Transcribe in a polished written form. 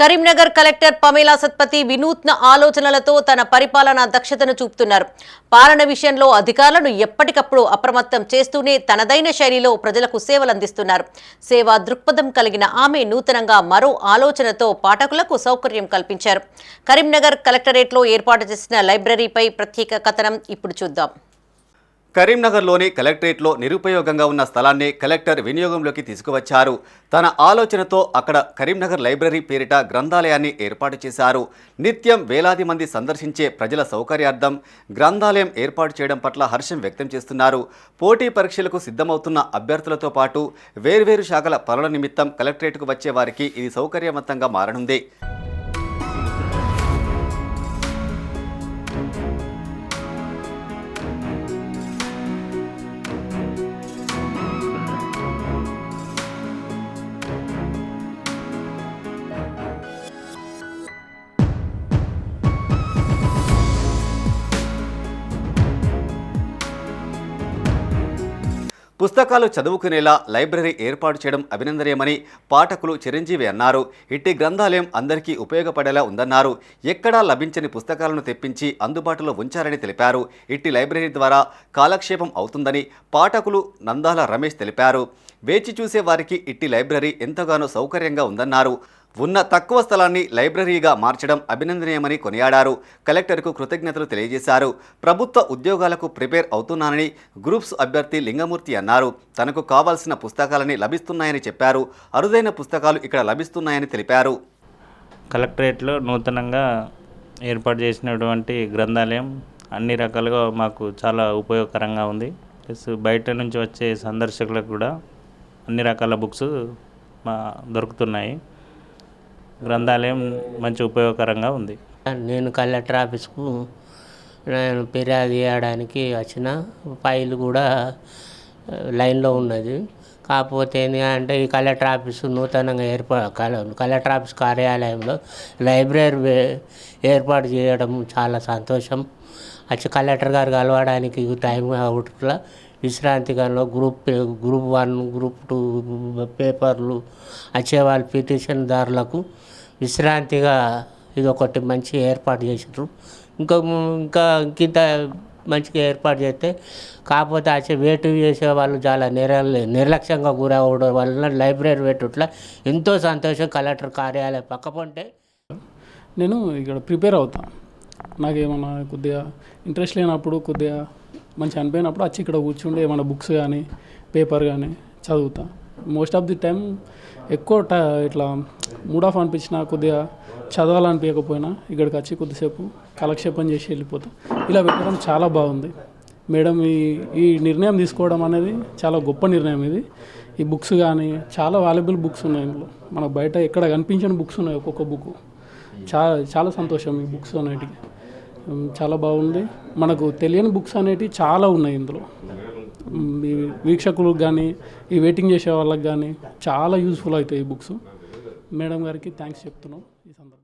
Karimnagar collector Pamela Satpathy వినూత్న ఆలోచనలతో తన పరిపాలనా దక్షతను చూపుతున్నారు. పాలన విషయంలో అధికారులను ఎప్పటికప్పుడు అప్రమత్తం చేస్తూనే తనదైన శైలిలో ప్రజలకు సేవలందిస్తున్నారు. సేవా దృక్పథం కలిగిన ఆమె నూతనంగా మరో ఆలోచనతో పాఠకులకు సౌకర్యం కల్పించారు. కరీంనగర్ కలెక్టరేట్లో ఏర్పాటు చేసిన లైబ్రరీపై ప్రత్యేక కథనం ఇప్పుడు చూద్దాం. కరీంనగర్లోని కలెక్టరేట్లో నిరుపయోగంగా ఉన్న స్థలాన్ని కలెక్టర్ వినియోగంలోకి తీసుకువచ్చారు. తన ఆలోచనతో అక్కడ కరీంనగర్ లైబ్రరీ పేరిట గ్రంథాలయాన్ని ఏర్పాటు చేశారు. నిత్యం వేలాది మంది సందర్శించే ప్రజల సౌకర్యార్థం గ్రంథాలయం ఏర్పాటు చేయడం పట్ల హర్షం వ్యక్తం చేస్తున్నారు. పోటీ పరీక్షలకు సిద్ధమవుతున్న అభ్యర్థులతో పాటు వేర్వేరు శాఖల పనుల నిమిత్తం కలెక్టరేట్కు వచ్చే వారికి ఇది సౌకర్యవంతంగా మారనుంది. పుస్తకాలు చదువుకునేలా లైబ్రరీ ఏర్పాటు చేయడం అభినందనీయమని పాఠకులు చిరంజీవి అన్నారు. ఇట్టి గ్రంథాలయం అందరికీ ఉపయోగపడేలా ఉందన్నారు. ఎక్కడా లభించని పుస్తకాలను తెప్పించి అందుబాటులో ఉంచారని తెలిపారు. ఇట్టి లైబ్రరీ ద్వారా కాలక్షేపం అవుతుందని పాఠకులు నందాల రమేష్ తెలిపారు. వేచి చూసే వారికి ఇట్టి లైబ్రరీ ఎంతగానో సౌకర్యంగా ఉందన్నారు. ఉన్న తక్కువ స్థలాన్ని లైబ్రరీగా మార్చడం అభినందనీయమని కొనియాడారు. కలెక్టర్కు కృతజ్ఞతలు తెలియజేశారు. ప్రభుత్వ ఉద్యోగాలకు ప్రిపేర్ అవుతున్నానని గ్రూప్స్ అభ్యర్థి లింగమూర్తి అన్నారు. తనకు కావాల్సిన పుస్తకాలని లభిస్తున్నాయని చెప్పారు. అరుదైన పుస్తకాలు ఇక్కడ లభిస్తున్నాయని తెలిపారు. కలెక్టరేట్లో నూతనంగా ఏర్పాటు చేసినటువంటి గ్రంథాలయం అన్ని రకాలుగా మాకు చాలా ఉపయోగకరంగా ఉంది. ప్లస్ బయట నుంచి వచ్చే సందర్శకులకు కూడా అన్ని రకాల బుక్స్ దొరుకుతున్నాయి. గ్రంథాలయం మంచి ఉపయోగకరంగా ఉంది. నేను కలెక్టర్ ఆఫీస్కు ఫిర్యాదు చేయడానికి వచ్చిన ఫైల్ కూడా లైన్లో ఉన్నది. కాకపోతే ఏంటంటే ఈ కలెక్టర్ ఆఫీసు నూతనంగా కలెక్టర్ ఆఫీస్ కార్యాలయంలో లైబ్రరీ ఏర్పాటు చేయడం చాలా సంతోషం. వచ్చి కలెక్టర్ గారు కలవడానికి టైం అవుట్లా విశ్రాంతిగాలో గ్రూప్ 1 గ్రూప్ 2 పేపర్లు వచ్చేవాళ్ళు పిటిషన్దారులకు విశ్రాంతిగా ఇది ఒకటి మంచి ఏర్పాటు చేసారు. ఇంత మంచిగా ఏర్పాటు చేస్తే కాకపోతే వచ్చే వేటు చేసే వాళ్ళు చాలా నిర్లక్ష్యంగా గురవడం వల్ల లైబ్రరీ వేటుట్లా ఎంతో సంతోషం. కలెక్టర్ కార్యాలయం పక్కపంటే నేను ఇక్కడ ప్రిపేర్ అవుతాను. నాకేమన్నా కొద్దిగా ఇంట్రెస్ట్ లేనప్పుడు కొద్దిగా మంచి అనిపోయినప్పుడు వచ్చి ఇక్కడ కూర్చుండి ఏమైనా బుక్స్ కానీ పేపర్ కానీ చదువుతా. మోస్ట్ ఆఫ్ ది టైం ఎక్కువ ఇట్లా మూడ్ ఆఫ్ అనిపించినా కొద్దిగా చదవాలనిపించకపోయినా ఇక్కడికి వచ్చి కొద్దిసేపు కాలక్షేపం చేసి వెళ్ళిపోతా. ఇలా పెట్టడం చాలా బాగుంది మేడం. ఈ నిర్ణయం తీసుకోవడం అనేది చాలా గొప్ప నిర్ణయం. ఇది ఈ బుక్స్ కానీ చాలా వాల్యుబుల్ బుక్స్ ఉన్నాయి ఇందులో. మనకు బయట ఎక్కడ కనిపించని బుక్స్ ఉన్నాయి. ఒక్కొక్క బుక్ చాలా సంతోషం. ఈ బుక్స్ అనేటివి చాలా బాగుంది. మనకు తెలియని బుక్స్ అనేటివి చాలా ఉన్నాయి ఇందులో. ఈ వీక్షకులకు కానీ ఈ వెయిటింగ్ చేసే వాళ్ళకి కానీ చాలా యూజ్ఫుల్ అవుతాయి ఈ బుక్స్. మేడం గారికి థ్యాంక్స్ చెప్తున్నాం ఈ సందర్భంగా.